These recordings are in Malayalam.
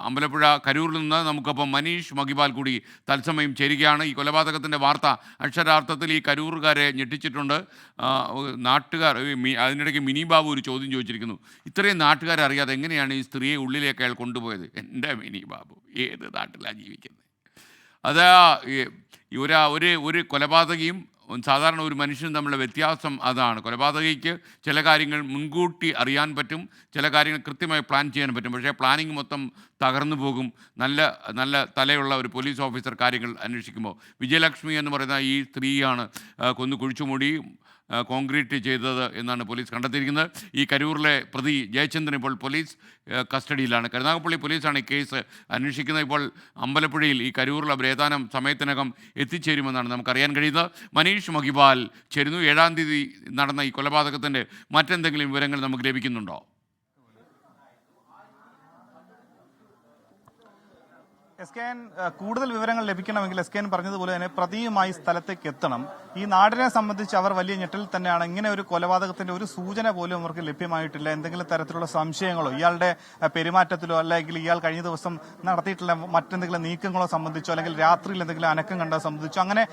അമ്പലപ്പുഴ കരൂരിൽ നിന്ന് നമുക്കൊപ്പം മനീഷ് മഹിപാൽ കൂടി തത്സമയം ചേരുകയാണ്. ഈ കൊലപാതകത്തിൻ്റെ വാർത്ത അക്ഷരാർത്ഥത്തിൽ ഈ കരൂറുകാരെ ഞെട്ടിച്ചിട്ടുണ്ട്. നാട്ടുകാർ അതിനിടയ്ക്ക് മിനി ബാബു ഒരു ചോദ്യം ചോദിച്ചിരിക്കുന്നു. ഇത്രയും നാട്ടുകാരെ അറിയാതെ എങ്ങനെയാണ് ഈ സ്ത്രീയെ ഉള്ളിലേക്ക് അയാൾ കൊണ്ടുപോയത്? എൻ്റെ മിനി ബാബു ഏത് നാട്ടിലാണ് ജീവിക്കുന്നത്? അത് ഒരു കൊലപാതകയും സാധാരണ ഒരു മനുഷ്യനും തമ്മിലുള്ള വ്യത്യാസം അതാണ്. കൊലപാതകയ്ക്ക് ചില കാര്യങ്ങൾ മുൻകൂട്ടി അറിയാൻ പറ്റും, ചില കാര്യങ്ങൾ കൃത്യമായി പ്ലാൻ ചെയ്യാൻ പറ്റും. പക്ഷേ പ്ലാനിങ് മൊത്തം തകർന്നു പോകും. നല്ല തലയുള്ള ഒരു പോലീസ് ഓഫീസർ കാര്യങ്ങൾ അന്വേഷിക്കുമ്പോൾ. വിജയലക്ഷ്മി എന്ന് പറയുന്ന ഈ സ്ത്രീയാണ് കൊന്നു കുഴിച്ചുമൂടി കോൺക്രീറ്റ് ചെയ്തത് എന്നാണ് പോലീസ് കണ്ടെത്തിയിരിക്കുന്നത്. ഈ കരൂരിലെ പ്രതി ജയചന്ദ്രൻ ഇപ്പോൾ പോലീസ് കസ്റ്റഡിയിലാണ്. കരുനാഗപ്പള്ളി പോലീസാണ് ഈ കേസ് അന്വേഷിക്കുന്നത്. ഇപ്പോൾ അമ്പലപ്പുഴയിൽ ഈ കരൂരിൽ അവർ ഏതാനും സമയത്തിനകം എത്തിച്ചേരുമെന്നാണ് നമുക്കറിയാൻ കഴിയുന്നത്. മനീഷ് മഹിപാൽ ചേരുന്നു. 7-ാം തീയതി നടന്ന ഈ കൊലപാതകത്തിൻ്റെ മറ്റെന്തെങ്കിലും വിവരങ്ങൾ നമുക്ക് ലഭിക്കുന്നുണ്ടോ? എസ്കെൻ കൂടുതൽ വിവരങ്ങൾ ലഭിക്കണമെങ്കിൽ എസ്കെൻ പറഞ്ഞതുപോലെ തന്നെ പ്രതിയുമായി സ്ഥലത്തേക്ക് എത്തണം. ഈ നാടിനെ സംബന്ധിച്ച് അവർ വലിയ ഞെട്ടിൽ തന്നെയാണ്. ഇങ്ങനെ ഒരു കൊലപാതകത്തിന്റെ ഒരു സൂചന പോലും അവർക്ക് ലഭ്യമായിട്ടില്ല. എന്തെങ്കിലും തരത്തിലുള്ള സംശയങ്ങളോ ഇയാളുടെ പെരുമാറ്റത്തിലോ അല്ലെങ്കിൽ ഇയാൾ കഴിഞ്ഞ ദിവസം നടത്തിയിട്ടുള്ള മറ്റെന്തെങ്കിലും നീക്കങ്ങളോ സംബന്ധിച്ചോ അല്ലെങ്കിൽ രാത്രിയിൽ എന്തെങ്കിലും അനക്കം കണ്ടോ സംബന്ധിച്ചോ അങ്ങനെ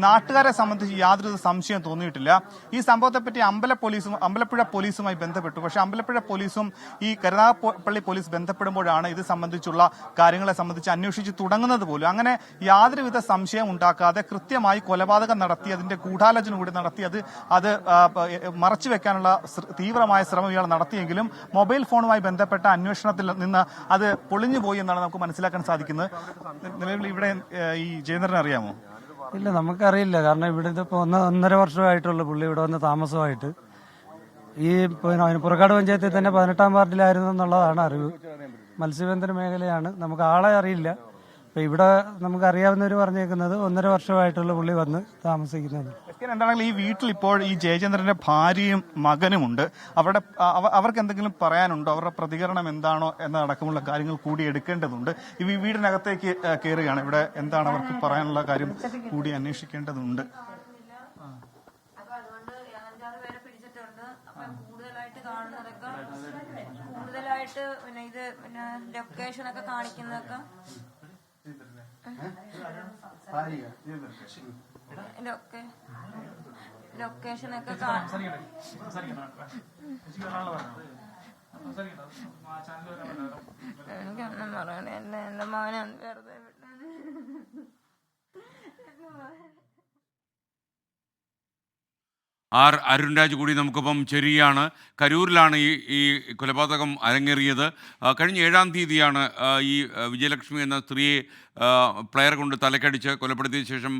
നാട്ടുകാരെ സംബന്ധിച്ച് യാതൊരു സംശയം തോന്നിയിട്ടില്ല. ഈ സംഭവത്തെപ്പറ്റി അമ്പലപ്പുഴ പോലീസുമായി ബന്ധപ്പെട്ടു. പക്ഷേ അമ്പലപ്പുഴ പോലീസും ഈ കരുനാഗപ്പള്ളി പോലീസ് ബന്ധപ്പെടുമ്പോഴാണ് ഇത് സംബന്ധിച്ചുള്ള കാര്യങ്ങളെ സംബന്ധിച്ച് അന്വേഷിച്ചു തുടങ്ങുന്നത് പോലും. അങ്ങനെ യാതൊരുവിധ സംശയം ഉണ്ടാക്കാതെ കൃത്യമായി കൊലപാതകം നടത്തി അതിന്റെ ഗൂഢാലോചന കൂടി നടത്തി അത് മറച്ചുവെക്കാനുള്ള തീവ്രമായ ശ്രമം ഇയാൾ നടത്തിയെങ്കിലും മൊബൈൽ ഫോണുമായി ബന്ധപ്പെട്ട അന്വേഷണത്തിൽ നിന്ന് അത് പൊളിഞ്ഞുപോയി എന്നാണ് നമുക്ക് മനസ്സിലാക്കാൻ സാധിക്കുന്നത്. നിലവിൽ ഇവിടെ ഈ ജയേന്ദ്രനെ അറിയാമോ? ഇല്ല, നമുക്കറിയില്ല. കാരണം ഇവിടെ ഇതിപ്പോ 1.5 വർഷമായിട്ടുള്ള പുള്ളി ഇവിടെ വന്ന് താമസമായിട്ട് ഈ പുറക്കാട് പഞ്ചായത്തിൽ തന്നെ 18-ാം വാർഡിലായിരുന്നു എന്നുള്ളതാണ് അറിവ്. മത്സ്യബന്ധന മേഖലയാണ്. നമുക്ക് ആളെ അറിയില്ല. അപ്പൊ ഇവിടെ നമുക്ക് അറിയാവുന്നവർ പറഞ്ഞേക്കുന്നത് 1.5 വർഷമായിട്ടുള്ള പുള്ളി വന്ന് താമസിക്കുന്നത്. എന്താണെങ്കിലും ഈ വീട്ടിൽ ഇപ്പോൾ ഈ ജയചന്ദ്രന്റെ ഭാര്യയും മകനുമുണ്ട്. അവർക്ക് എന്തെങ്കിലും പറയാനുണ്ടോ? അവരുടെ പ്രതികരണം എന്താണോ എന്നടക്കമുള്ള കാര്യങ്ങൾ കൂടി എടുക്കേണ്ടതുണ്ട്. ഈ വീടിനകത്തേക്ക് കയറുകയാണ്. ഇവിടെ എന്താണ് അവർക്ക് പറയാനുള്ള കാര്യം കൂടി അന്വേഷിക്കേണ്ടതുണ്ട്. കൂടുതലായിട്ട് ഇത് ലൊക്കേഷനൊക്കെ കാണിക്കുന്നതൊക്കെ ലൊക്കേഷനൊക്കെ എനിക്കൊന്നും പറയണേ. എന്റെ മോനെ വെറുതെ വിട്ടത്. അരുൺരാജ് കൂടി നമുക്കൊപ്പം ചേരുകയാണ്. കരൂരിലാണ് ഈ കൊലപാതകം അരങ്ങേറിയത്. കഴിഞ്ഞ 7-ാം തീയതിയാണ് ഈ വിജയലക്ഷ്മി എന്ന സ്ത്രീയെ പ്ലെയർ കൊണ്ട് തലക്കടിച്ച് കൊലപ്പെടുത്തിയ ശേഷം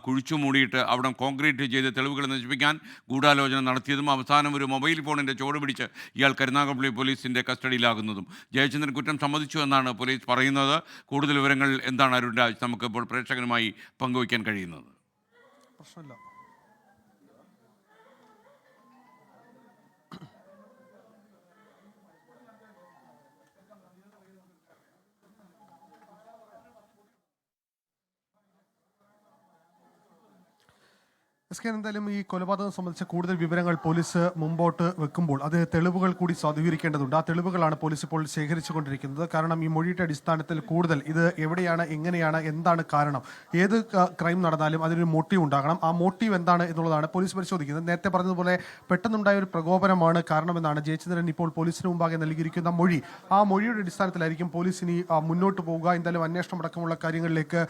കുഴിച്ചു മൂടിയിട്ട് അവിടെ കോൺക്രീറ്റ് ചെയ്ത് തെളിവുകൾ നശിപ്പിക്കാൻ ഗൂഢാലോചന നടത്തിയതും അവസാനം ഒരു മൊബൈൽ ഫോണിൻ്റെ ചോട് പിടിച്ച് ഇയാൾ കരുനാഗപ്പള്ളി പോലീസിൻ്റെ കസ്റ്റഡിയിലാകുന്നതും. ജയചന്ദ്രൻ കുറ്റം സമ്മതിച്ചു എന്നാണ് പോലീസ് പറയുന്നത്. കൂടുതൽ വിവരങ്ങൾ എന്താണ് അരുൺരാജ് നമുക്കിപ്പോൾ പ്രേക്ഷകനുമായി പങ്കുവയ്ക്കാൻ കഴിയുന്നത്? പ്രശ്നമില്ല. എന്തായാലും ഈ കൊലപാതകം സംബന്ധിച്ച കൂടുതൽ വിവരങ്ങൾ പോലീസ് മുമ്പോട്ട് വെക്കുമ്പോൾ അത് തെളിവുകൾ കൂടി സ്വാധീനിക്കേണ്ടതുണ്ട്. ആ തെളിവുകളാണ് പോലീസ് ഇപ്പോൾ ശേഖരിച്ചുകൊണ്ടിരിക്കുന്നത്. കാരണം ഈ മൊഴിയുടെ അടിസ്ഥാനത്തിൽ കൂടുതൽ ഇത് എവിടെയാണ്, എങ്ങനെയാണ്, എന്താണ് കാരണം, ഏത് ക്രൈം നടന്നാലും അതിനൊരു മോട്ടീവ് ഉണ്ടാകണം. ആ മോട്ടീവ് എന്താണ് എന്നുള്ളതാണ് പോലീസ് പരിശോധിക്കുന്നത്. നേരത്തെ പറഞ്ഞതുപോലെ പെട്ടെന്നുണ്ടായ ഒരു പ്രകോപനമാണ് കാരണമെന്നാണ് ജയചന്ദ്രൻ ഇപ്പോൾ പോലീസിന് മുമ്പാകെ നൽകിയിരിക്കുന്ന മൊഴി. ആ മൊഴിയുടെ അടിസ്ഥാനത്തിലായിരിക്കും പോലീസ് ഇനി മുന്നോട്ട് പോവുക. എന്തായാലും അന്വേഷണം അടക്കമുള്ള കാര്യങ്ങളിലേക്ക്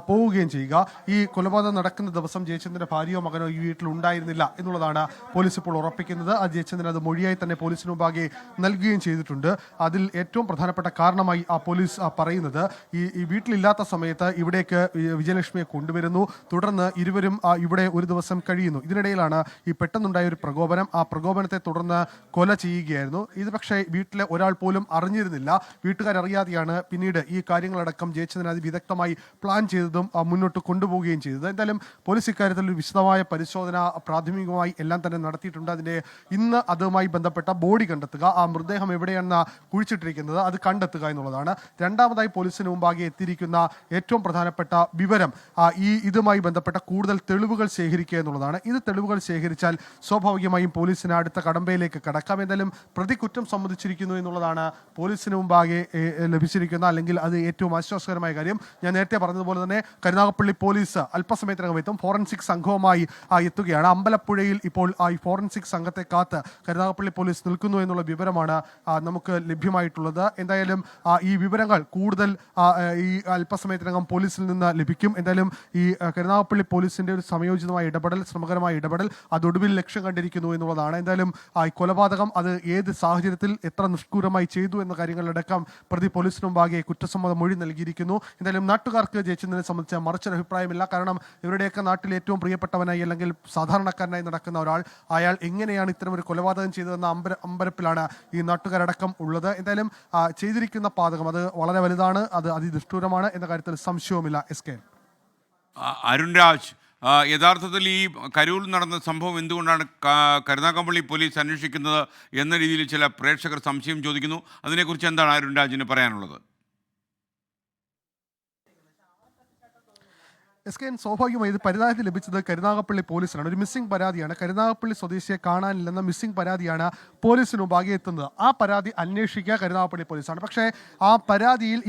പോവുകയും ചെയ്യുക. ഈ കൊലപാതകം നടക്കുന്ന ദിവസം ജയചന്ദ്രന്റെ ഭാര്യയോ മകനോ ഈ വീട്ടിൽ ഉണ്ടായിരുന്നില്ല എന്നുള്ളതാണ് പോലീസ് ഇപ്പോൾ ഉറപ്പിക്കുന്നത്. ആ ജയചന്ദ്രൻ അത് മൊഴിയായി തന്നെ പോലീസിന് മുമ്പാകെ നൽകുകയും ചെയ്തിട്ടുണ്ട്. അതിൽ ഏറ്റവും പ്രധാനപ്പെട്ട കാരണമായി ആ പോലീസ് പറയുന്നത് ഈ വീട്ടിലില്ലാത്ത സമയത്ത് ഇവിടേക്ക് വിജയലക്ഷ്മിയെ കൊണ്ടുവരുന്നു. തുടർന്ന് ഇരുവരും ഇവിടെ ഒരു ദിവസം കഴിയുന്നു. ഇതിനിടയിലാണ് ഈ പെട്ടെന്നുണ്ടായ ഒരു പ്രകോപനം. ആ പ്രകോപനത്തെ തുടർന്ന് കൊല ചെയ്യുകയായിരുന്നു. ഇത് പക്ഷേ വീട്ടിലെ ഒരാൾ പോലും അറിഞ്ഞിരുന്നില്ല. വീട്ടുകാരറിയാതെയാണ് പിന്നീട് ഈ കാര്യങ്ങളടക്കം ജയചന്ദ്രൻ അത് വിദഗ്ധമായി പ്ലാൻ ചെയ്തതും മുന്നോട്ട് കൊണ്ടുപോവുകയും ചെയ്തത്. എന്തായാലും പോലീസ് ഇക്കാര്യത്തിൽ ഒരു വിശദമായ വിശദമായ പരിശോധന പ്രാഥമികമായി എല്ലാം തന്നെ നടത്തിയിട്ടുണ്ട്. ഇന്ന് അതുമായി ബന്ധപ്പെട്ട ബോഡി കണ്ടെത്തുക, ആ മൃതദേഹം എവിടെയാണ് കുഴിച്ചിട്ടിരിക്കുന്നത് അത് കണ്ടെത്തുക എന്നുള്ളതാണ്. രണ്ടാമതായി പോലീസിന് മുമ്പാകെ എത്തിയിരിക്കുന്ന ഏറ്റവും പ്രധാനപ്പെട്ട വിവരം ഇതുമായി ബന്ധപ്പെട്ട കൂടുതൽ തെളിവുകൾ ശേഖരിക്കുക എന്നുള്ളതാണ്. ഇത് തെളിവുകൾ ശേഖരിച്ചാൽ സ്വാഭാവികമായും പോലീസിന് അടുത്ത കടമ്പയിലേക്ക് കടക്കാം. എന്തായാലും പ്രതി കുറ്റം സമ്മതിച്ചിരിക്കുന്നു എന്നുള്ളതാണ് പോലീസിന് മുമ്പാകെ ലഭിച്ചിരിക്കുന്ന, അല്ലെങ്കിൽ അത് ഏറ്റവും ആശ്വാസകരമായ കാര്യം. ഞാൻ നേരത്തെ പറഞ്ഞതുപോലെ തന്നെ കരുനാഗപ്പള്ളി പോലീസ് അല്പസമയത്തിനകം എത്തും. ഫോറൻസിക് സംഘവുമായി എത്തുകയാണ്. അമ്പലപ്പുഴയിൽ ഇപ്പോൾ ഈ ഫോറൻസിക് സംഘത്തെ കാത്ത് കരുനാഗപ്പള്ളി പോലീസ് നിൽക്കുന്നു എന്നുള്ള വിവരമാണ് നമുക്ക് ലഭ്യമായിട്ടുള്ളത്. എന്തായാലും ഈ വിവരങ്ങൾ കൂടുതൽ ഈ അല്പസമയത്തിനകം പോലീസിൽ നിന്ന് ലഭിക്കും. എന്തായാലും ഈ കരുനാഗപ്പള്ളി പോലീസിന്റെ ഒരു സമയോചിതമായ ഇടപെടൽ, ശ്രമകരമായ ഇടപെടൽ അതൊടുവിൽ ലക്ഷ്യം കണ്ടിരിക്കുന്നു എന്നുള്ളതാണ്. എന്തായാലും ഈ കൊലപാതകം അത് ഏത് സാഹചര്യത്തിൽ എത്ര നിഷ്ഠൂരമായി ചെയ്തു എന്ന കാര്യങ്ങളിലടക്കം പ്രതി പോലീസിന് മുമ്പാകെ കുറ്റസമ്മത മൊഴി നൽകിയിരിക്കുന്നു. എന്തായാലും നാട്ടുകാർക്ക് ജയിച്ചതിനെ സംബന്ധിച്ച് മറിച്ചൊരു അഭിപ്രായമില്ല. കാരണം ഇവരുടെയൊക്കെ നാട്ടിൽ ഏറ്റവും പ്രിയപ്പെട്ടവനായി അല്ലെങ്കിൽ സാധാരണക്കാരനായി നടക്കുന്ന ഒരാൾ, അയാൾ എങ്ങനെയാണ് ഇത്തരം ഒരു കൊലപാതകം ചെയ്തതെന്ന അമ്പരപ്പിലാണ് ഈ നാട്ടുകാരടക്കം ഉള്ളത്. എന്തായാലും ചെയ്തിരിക്കുന്ന പാതകം അത് വളരെ വലുതാണ്, അത് അതിനിഷ്ഠൂരമാണ് എന്ന കാര്യത്തിൽ സംശയവുമില്ല. SK അരുൺ രാജ്, യഥാർത്ഥത്തിൽ ഈ കരൂരിൽ നടന്ന സംഭവം എന്തുകൊണ്ടാണ് കരുനാഗപ്പള്ളി പോലീസ് അന്വേഷിക്കുന്നത് എന്ന രീതിയിൽ ചില പ്രേക്ഷകർ സംശയം ചോദിക്കുന്നു. അതിനെക്കുറിച്ച് എന്താണ് അരുൺ രാജിന് പറയാനുള്ളത്? SK സ്വാഭാവികമായി ഇത് പരാതി ലഭിച്ചത് കരുനാഗപ്പള്ളി പോലീസിനാണ്. ഒരു മിസ്സിംഗ് പരാതിയാണ്. കരുനാഗപ്പള്ളി സ്വദേശിയെ കാണാനില്ലെന്ന മിസ്സിംഗ് പരാതിയാണ് പോലീസിന് മുമ്പാകെ എത്തുന്നത്. ആ പരാതി അന്വേഷിക്കുക കരുനാഗപ്പള്ളി പോലീസാണ്. പക്ഷേ ആ പരാതിയിൽ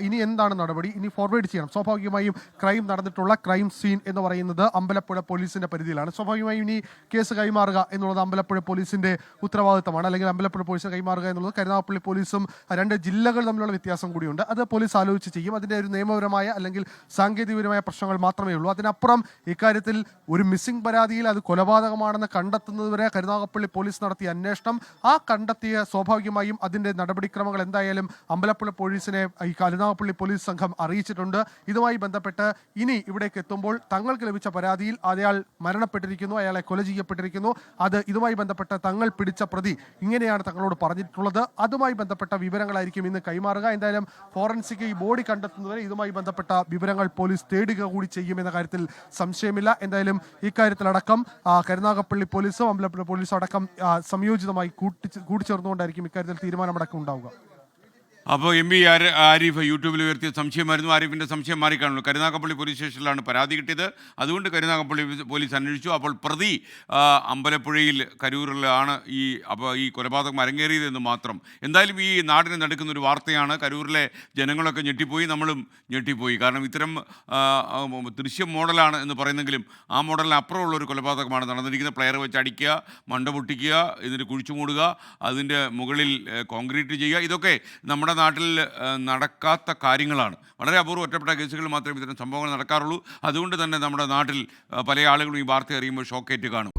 ഇനി എന്താണ് നടപടി? ഇനി ഫോർവേഡ് ചെയ്യണം. സ്വാഭാവികമായും ക്രൈം നടന്നിട്ടുള്ള ക്രൈം സീൻ എന്ന് പറയുന്നത് അമ്പലപ്പുഴ പോലീസിന്റെ പരിധിയിലാണ്. സ്വാഭാവികമായും ഇനി കേസ് കൈമാറുക എന്നുള്ളത് അമ്പലപ്പുഴ പോലീസിന്റെ ഉത്തരവാദിത്തമാണ്, അല്ലെങ്കിൽ അമ്പലപ്പുഴ പോലീസിന് കൈമാറുക എന്നുള്ളത് കരുനാഗപ്പള്ളി പോലീസും രണ്ട് ജില്ലകൾ തമ്മിലുള്ള വ്യത്യാസം കൂടിയുണ്ട്. അത് പോലീസ് ആലോചിച്ച് ചെയ്യും. അതിന്റെ ഒരു നിയമപരമായ അല്ലെങ്കിൽ സാങ്കേതികപരമായ പ്രശ്നങ്ങൾ മാത്രമേ ഉള്ളൂ. അതിനപ്പുറം ഇക്കാര്യത്തിൽ ഒരു മിസ്സിംഗ് പരാതിയിൽ അത് കൊലപാതകമാണെന്ന് കണ്ടെത്തുന്നതുവരെ കരുനാഗപ്പള്ളി പോലീസ് നടത്തിയ അന്വേഷണം, ആ കണ്ടെത്തിയ സ്വാഭാവികമായും അതിന്റെ നടപടിക്രമങ്ങൾ എന്തായാലും അമ്പലപ്പുഴ പോലീസിനെ ഈ കരുനാഗപ്പള്ളി പോലീസ് സംഘം അറിയിച്ചിട്ടുണ്ട്. ഇതുമായി ബന്ധപ്പെട്ട് ഇനി ഇവിടേക്ക് എത്തുമ്പോൾ തങ്ങൾക്ക് ലഭിച്ച പരാതിയിൽ അയാൾ മരണപ്പെട്ടിരിക്കുന്നു, അയാളെ കൊല ചെയ്യപ്പെട്ടിരിക്കുന്നു, അത് ഇതുമായി ബന്ധപ്പെട്ട് തങ്ങൾ പിടിച്ച പ്രതി ഇങ്ങനെയാണ് തങ്ങളോട് പറഞ്ഞിട്ടുള്ളത്, അതുമായി ബന്ധപ്പെട്ട വിവരങ്ങളായിരിക്കും ഇന്ന് കൈമാറുക. എന്തായാലും ഫോറൻസിക് ഈ ബോഡി കണ്ടെത്തുന്നവരെ ഇതുമായി ബന്ധപ്പെട്ട വിവരങ്ങൾ പോലീസ് തേടുക കൂടി ചെയ്യുമെന്ന കാര്യത്തിൽ സംശയമില്ല. എന്തായാലും ഇക്കാര്യത്തിലടക്കം കരുനാഗപ്പള്ളി പോലീസും അമ്പലപ്പുഴ പോലീസും അടക്കം സംയോജിതമായി കൂട്ടിച്ചേർന്നുകൊണ്ടായിരിക്കും ഇക്കാര്യത്തിൽ തീരുമാനമടക്കം ഉണ്ടാവുക. അപ്പോൾ MP ആരിഫ് യൂട്യൂബിൽ ഉയർത്തിയ സംശയമായിരുന്നു. ആരിഫിൻ്റെ സംശയം മാറിക്കാണുള്ളൂ. കരുനാഗപ്പള്ളി പോലീസ് സ്റ്റേഷനിലാണ് പരാതി കിട്ടിയത്, അതുകൊണ്ട് കരുനാഗപ്പള്ളി പോലീസ് അന്വേഷിച്ചു. അപ്പോൾ പ്രതി അമ്പലപ്പുഴയിൽ കരൂരിലാണ് ഈ കൊലപാതകം അരങ്ങേറിയതെന്ന് മാത്രം. എന്തായാലും ഈ നാടിനെ നടക്കുന്ന ഒരു വാർത്തയാണ്. കരൂരിലെ ജനങ്ങളൊക്കെ ഞെട്ടിപ്പോയി, നമ്മളും ഞെട്ടിപ്പോയി. കാരണം ഇത്തരം ദൃശ്യം മോഡലാണ് എന്ന് പറയുന്നെങ്കിലും ആ മോഡലിന് അപ്പുറമുള്ള ഒരു കൊലപാതകമാണ് നടന്നിരിക്കുന്നത്. പ്ലെയർ വെച്ച് അടിക്കുക, മണ്ട പൊട്ടിക്കുക, ഇതിന് കുഴിച്ചു മൂടുക, അതിൻ്റെ മുകളിൽ കോൺക്രീറ്റ് ചെയ്യുക, ഇതൊക്കെ നമ്മുടെ നാട്ടിൽ നടക്കാത്ത കാര്യങ്ങളാണ്. വളരെ അപൂർവ ഒറ്റപ്പെട്ട കേസുകൾ മാത്രമേ ഇത്തരം സംഭവങ്ങൾ നടക്കാറുള്ളൂ. അതുകൊണ്ട് തന്നെ നമ്മുടെ നാട്ടിൽ പല ആളുകളും ഈ വാർത്ത അറിയുമ്പോൾ ഷോക്കേറ്റ് കാണും.